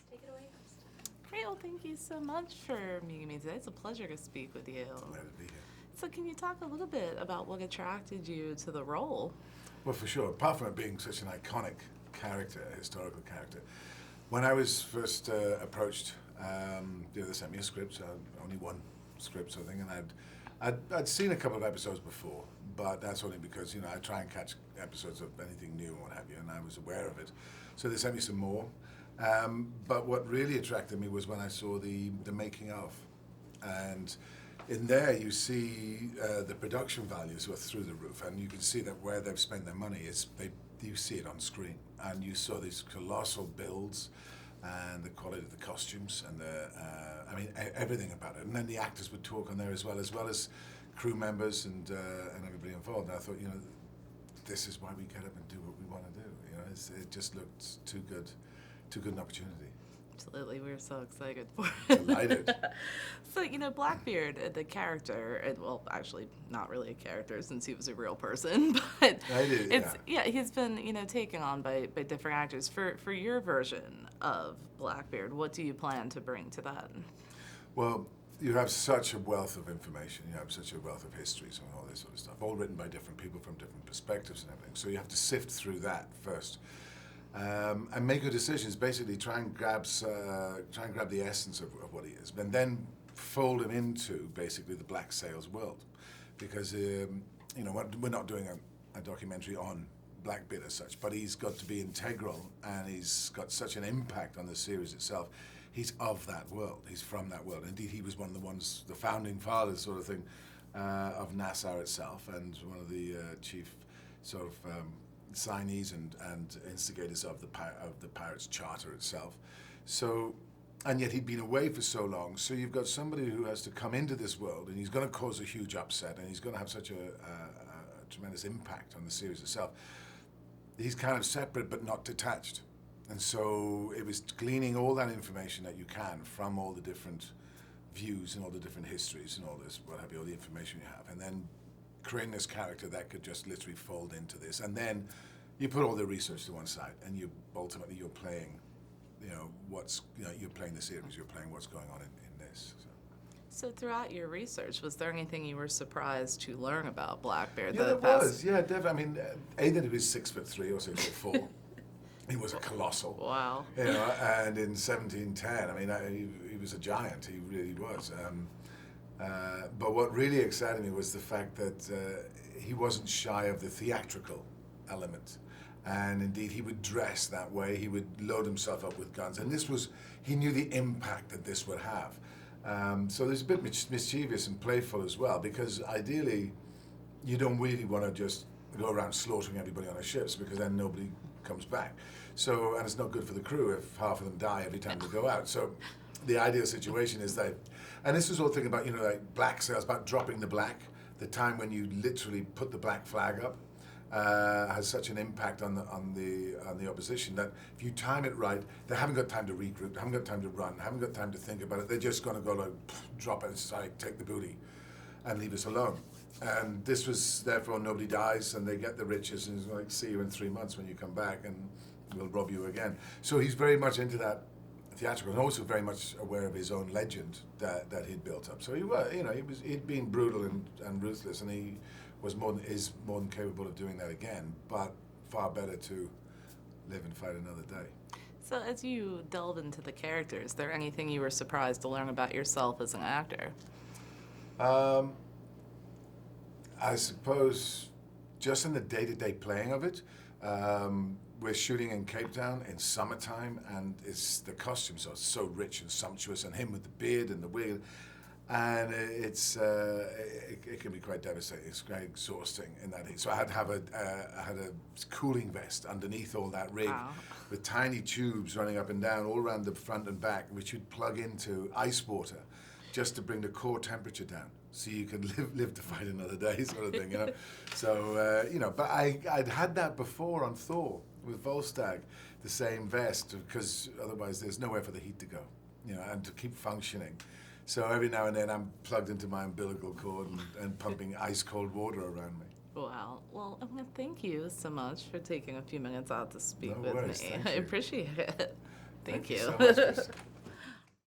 take it away, host. Great, well, thank you so much for meeting me today. It's a pleasure to speak with you. Glad to be here. So, can you talk a little bit about what attracted you to the role? Well, for sure. Apart from it being such an iconic character, a historical character, when I was first approached, they sent me a script, so only one script sort of thing, and I'd seen a couple of episodes before, but that's only because I try and catch episodes of anything new and what have you, and I was aware of it. So they sent me some more. But what really attracted me was when I saw the making of, and in there you see the production values were through the roof, and you can see that where they've spent their money is you see it on screen, and you saw these colossal builds and the quality of the costumes and everything about it. And then the actors would talk on there as well as crew members and everybody involved. And I thought, this is why we get up and do what we want to do. It just looked too good an opportunity. Absolutely, we were so excited for it. Delighted. So, Blackbeard, the character, well, actually, not really a character since he was a real person, but he's been, taken on by different actors. For your version of Blackbeard, what do you plan to bring to that? Well, you have such a wealth of information, you have such a wealth of histories and all this sort of stuff, all written by different people from different perspectives and everything. So you have to sift through that first. And make your decisions. Basically, try and grab the essence of what he is, and then fold him into basically the BlackSails world, because we're not doing a documentary on Blackbeard as such, but he's got to be integral, and he's got such an impact on the series itself. He's of that world. He's from that world. Indeed, he was one of the founding fathers, sort of thing, of Nassau itself, and one of the chief sort of signees and instigators of the Pirates Charter itself. So, and yet he'd been away for so long. So you've got somebody who has to come into this world, and he's going to cause a huge upset, and he's going to have such a tremendous impact on the series itself. He's kind of separate but not detached. And so it was gleaning all that information that you can from all the different views and all the different histories and all this, what have you, all the information you have, and then creating this character that could just literally fold into this. And then you put all the research to one side, and ultimately you're playing, you're playing the series, you're playing what's going on in this. So throughout your research, was there anything you were surprised to learn about Blackbeard? Yeah, there was. Yeah, definitely. I mean, that he was 6'3" or 6'4". He was a colossal. Wow. And in 1710, I mean, he was a giant. He really was. But what really excited me was the fact that he wasn't shy of the theatrical element. And indeed, he would dress that way. He would load himself up with guns. And he knew the impact that this would have. So there's a bit mischievous and playful as well, because ideally, you don't really want to just go around slaughtering everybody on the ships, because then nobody comes back. So, and it's not good for the crew if half of them die every time they go out. So the ideal situation is that, and this is all thinking about, like BlackSails, about dropping the black, the time when you literally put the black flag up, has such an impact on the opposition that if you time it right, they haven't got time to regroup, they haven't got time to run, haven't got time to think about it. They're just going to go like, drop it aside, take the booty, and leave us alone. And this was, therefore, nobody dies, and they get the riches, and he's like, see you in 3 months when you come back, and we'll rob you again. So he's very much into that theatrical, and also very much aware of his own legend that he'd built up. So he'd been brutal and ruthless, and he is more than capable of doing that again, but far better to live and fight another day. So as you delve into the characters, is there anything you were surprised to learn about yourself as an actor? I suppose just in the day-to-day playing of it, we're shooting in Cape Town in summertime, and the costumes are so rich and sumptuous, and him with the beard and the wig, and it can be quite devastating. It's quite exhausting in that heat. So I had a cooling vest underneath all that rig, wow, with tiny tubes running up and down all around the front and back, which you'd plug into ice water just to bring the core temperature down, so you can live to fight another day, sort of thing, So, but I'd had that before on Thor with Volstagg, the same vest, because otherwise there's nowhere for the heat to go, and to keep functioning. So every now and then I'm plugged into my umbilical cord and pumping ice cold water around me. Wow. Well, I want to thank you so much for taking a few minutes out to speak No with worries, me. thank I you. appreciate it. Thank you. So much, Kristen.